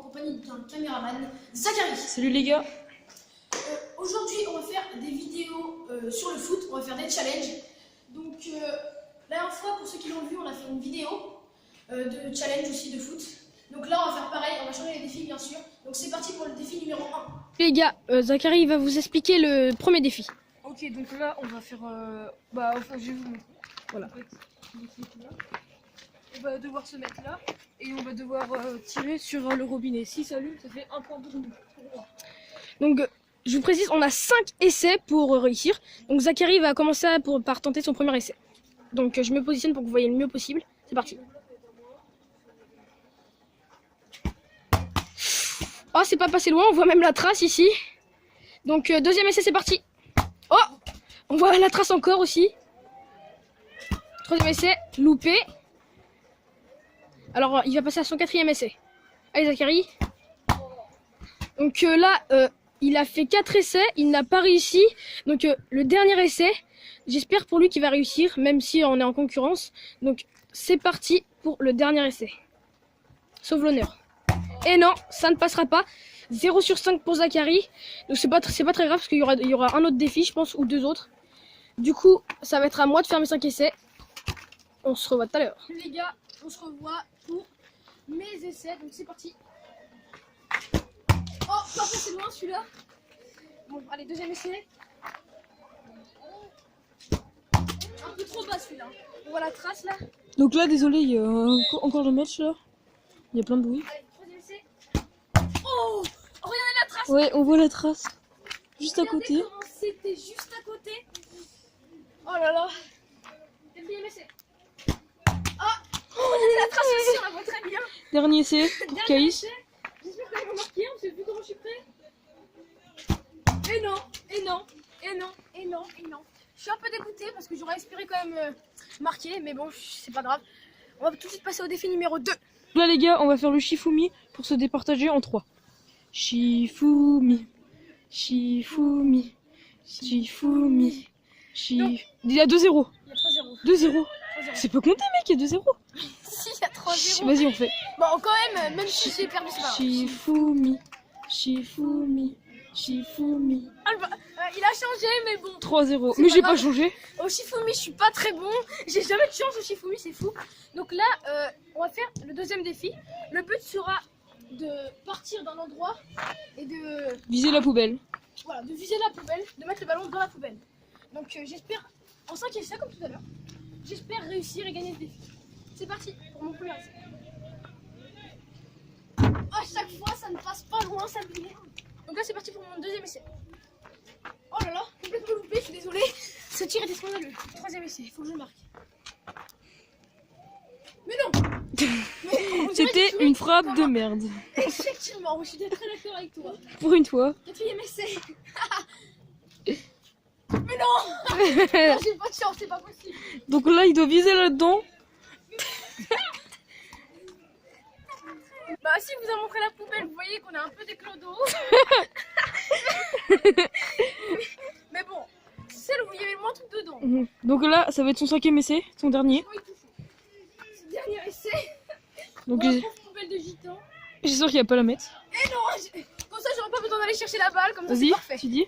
compagnie d'un caméraman, Zachary. Salut les gars. Aujourd'hui, on va faire des vidéos sur le foot, on va faire des challenges. Donc, la dernière fois, pour ceux qui l'ont vu, on a fait une vidéo de challenge aussi de foot. Donc là, on va faire pareil, on va changer les défis bien sûr. Donc c'est parti pour le défi numéro 1. Les gars, Zachary va vous expliquer le premier défi. Ok, donc là on va faire. Enfin, je vais vous montrer. Voilà. En fait, on va devoir se mettre là et on va devoir tirer sur le robinet. Si ça allume, ça fait un point pour nous. Donc, je vous précise, on a 5 essais pour réussir. Donc Zachary va commencer par tenter son premier essai. Donc je me positionne pour que vous voyez le mieux possible. C'est parti. Oh, c'est pas passé loin, on voit même la trace ici. Donc deuxième essai, c'est parti. Oh, on voit la trace encore aussi. Troisième essai, loupé. Alors il va passer à son quatrième essai. Allez Zachary. Donc là, il a fait 4 essais, il n'a pas réussi. Donc le dernier essai, j'espère pour lui qu'il va réussir, même si on est en concurrence. Donc c'est parti pour le dernier essai. Sauve l'honneur. Et non, ça ne passera pas. 0 sur 5 pour Zachary. Donc c'est pas très grave parce qu'il y aura un autre défi, je pense, ou 2 autres. Du coup, ça va être à moi de faire mes 5 essais. On se revoit tout à l'heure. Les gars, on se revoit pour mes essais. Donc c'est parti. Oh, pas passé loin celui-là. Bon, allez, deuxième essai. Un peu trop bas celui-là. On voit la trace là. Donc là, désolé, il y a encore le match là. Il y a plein de bruit. Allez, troisième essai. Oh, regardez la trace. Ouais, on voit la trace. Juste à Regardez côté. comment c'était juste à côté. Oh là là. Quatrième essai. Ah, regardez la trace aussi, on la voit très bien. Dernier essai. Dernier Caïs. essai. J'espère que vous marquer, on sait plus comment je suis prêt. Et non, et non, et non, et non, et non. Je suis un peu dégoûtée parce que j'aurais espéré quand même marquer, mais bon, c'est pas grave. On va tout de suite passer au défi numéro 2. Là les gars, on va faire le Shifumi pour se départager en 3. Shifumi, Shifumi, Shifumi, Shifumi. Il y a 2-0. Il y a 3-0. 2-0. C'est pas compté mec, il y a 2-0. Si, il y a 3-0. Vas-y, on fait. Bon, quand même si j'ai perdu, c'est pas grave. Shifumi, Shifumi, Shifumi. Il a changé, mais bon. 3-0. C'est Mais pas j'ai pas grave. changé. Au Shifumi, je suis pas très bon. J'ai jamais de chance au Shifumi, c'est fou. Donc là, on va faire le deuxième défi. Le but sera de partir d'un endroit et de, Viser la poubelle. voilà, de viser la poubelle, de mettre le ballon dans la poubelle. Donc j'espère, en 5 essais comme tout à l'heure, j'espère réussir et gagner ce défi. C'est parti pour mon premier essai. À chaque fois, ça ne passe pas loin, ça m'énerve. Donc là, c'est parti pour mon deuxième essai. Oh là là, complètement loupé, je suis désolée. Ce tir était scandaleux. Troisième essai, il faut que je le marque. Mais non. C'était une frappe de merde. Effectivement, je suis très d'accord avec toi. Pour une fois. Quatrième essai. Mais non, non, j'ai pas de chance, c'est pas possible. Donc là, il doit viser là-dedans. Bah si vous a montré la poubelle, vous voyez qu'on a un peu des clodos. Mais bon, c'est celle où il y avait le moins tout dedans. Donc là, ça va être son 5e essai, son dernier. Oui, tout ça. C'est le dernier essai. Donc Pour la pauvre poubelle de gitan. j'espère qu'il n'y a pas la mettre. Et non, comme ça j'aurais pas besoin d'aller chercher la balle, comme ça c'est Vas-y, parfait. tu dis.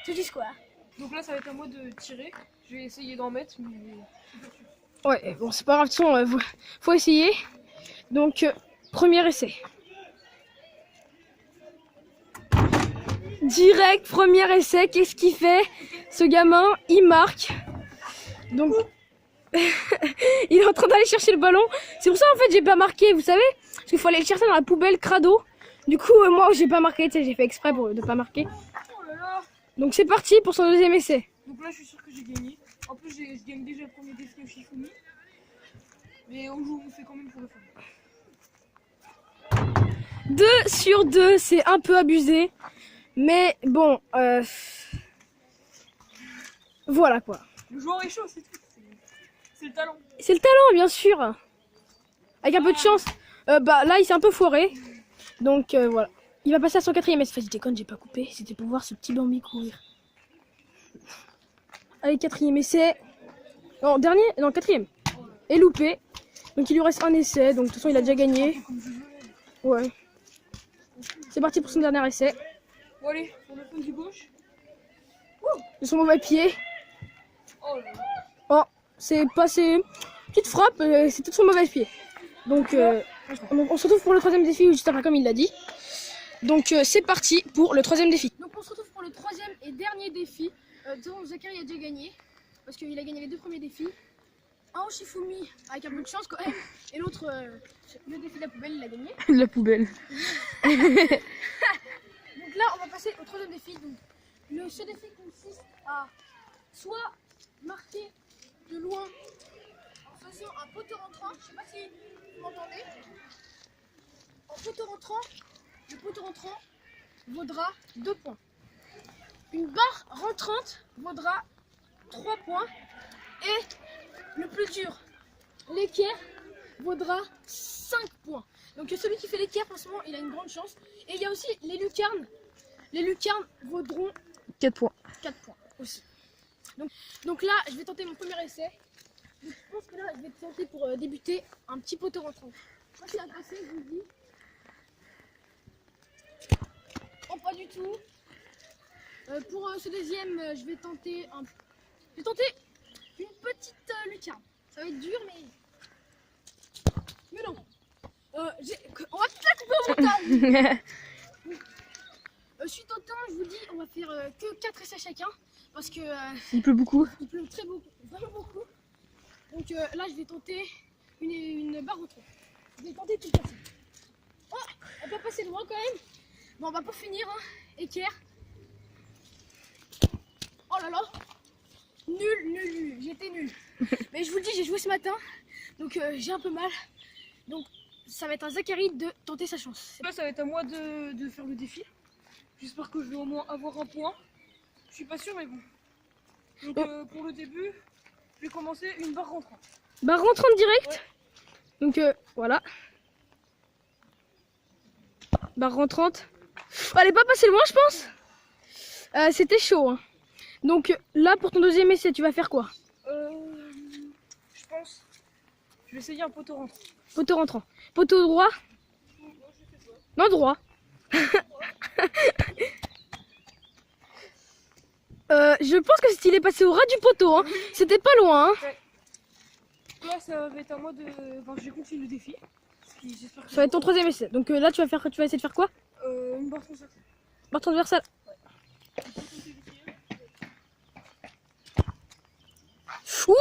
Tu dis quoi? Donc là, ça va être à moi de tirer. Je vais essayer d'en mettre, mais... Ouais, bon, c'est pas grave, de toute façon, faut essayer. Donc, premier essai. Direct, premier essai, qu'est-ce qu'il fait? Ce gamin, il marque. Donc, il est en train d'aller chercher le ballon. C'est pour ça, en fait, j'ai pas marqué, vous savez? Parce qu'il faut aller le chercher dans la poubelle crado. Du coup, moi, j'ai pas marqué, tu sais, j'ai fait exprès de pas marquer. Oh là là. Donc, c'est parti pour son deuxième essai. Donc là, je suis sûr que j'ai gagné. En plus, je gagne déjà le premier défi au Shifumi. Mais on fait quand même pour le faire. 2 sur 2, c'est un peu abusé. Mais bon, voilà quoi. Le joueur est chaud, c'est tout. C'est le talent. C'est le talent, bien sûr. Avec un peu de chance. Bah là, il s'est un peu foiré. Donc voilà. Il va passer à son 4e essai. Vas-y, déconne, j'ai pas coupé. C'était pour voir ce petit Bambi courir. Allez, 4e essai. Non, dernier. Non, 4e. Et loupé. Donc il lui reste un essai. Donc de toute façon, il a déjà gagné. Comme je veux. Ouais. C'est parti pour son dernier essai. Bon allez, sur le fond du gauche. De son mauvais pied. Oh là là. Oh, c'est passé. Petite frappe, c'était de son mauvais pied. Donc, on se retrouve pour le troisième défi juste après, comme il l'a dit. Donc, c'est parti pour le troisième défi. Donc, on se retrouve pour le troisième et dernier défi. Dont Zachary a déjà gagné. Parce qu'il a gagné les deux premiers défis. Un au Shifumi avec un peu de chance quand même. Et l'autre, le défi de la poubelle, il a gagné. La poubelle. Donc là, on va passer au troisième défi. Donc, ce défi consiste à soit marquer de loin en faisant un poteau rentrant. Je sais pas si vous m'entendez. En poteau rentrant, le poteau rentrant vaudra 2 points. Une barre rentrante vaudra 3 points. Et le plus dur, l'équerre, vaudra 5 points. Donc celui qui fait l'équerre, forcément, il a une grande chance. Et il y a aussi les lucarnes. Les lucarnes vaudront 4 points. 4 points aussi. Donc là, je vais tenter mon premier essai. Donc, je pense que là, je vais tenter pour débuter un petit poteau rentrant. Moi, je suis à passer, je vous le dis. Oh, pas du tout. Pour ce deuxième, je vais tenter une petite lucarne. Ça va être dur, mais non. On va peut-être la couper au montage. Suite au temps, je vous dis, on va faire que 4 essais chacun. Parce que Il pleut beaucoup. il pleut très beaucoup, vraiment beaucoup. Donc là, je vais tenter une barre au tronc. Je vais tenter tout passer. Oh, elle peut passer loin quand même. Bon, on va pas finir, hein. Équerre. Oh là là. Nul. J'étais nul. Mais je vous le dis, j'ai joué ce matin. Donc j'ai un peu mal. Donc ça va être à Zachary de tenter sa chance. Là, ça va être à moi de faire le défi. J'espère que je vais au moins avoir un point. Je suis pas sûr, mais bon. Donc pour le début, je vais commencer une barre rentrante. Barre rentrante direct. Ouais. Donc voilà. Barre rentrante. Oh, elle est pas passée loin, je pense. C'était chaud. Hein. Donc là, pour ton deuxième essai, tu vas faire quoi? Je pense. Je vais essayer un poteau rentrant. Poteau rentrant. Poteau droit? Non, droit. Je pense que s'il est passé au ras du poteau, hein. C'était pas loin. Hein. Là, ça va être à moi de. Enfin, je vais continuer le défi. J'espère que Ça va être ton troisième essai. Donc là, tu vas essayer de faire quoi? une barre transversale. Barre transversale. Ouh!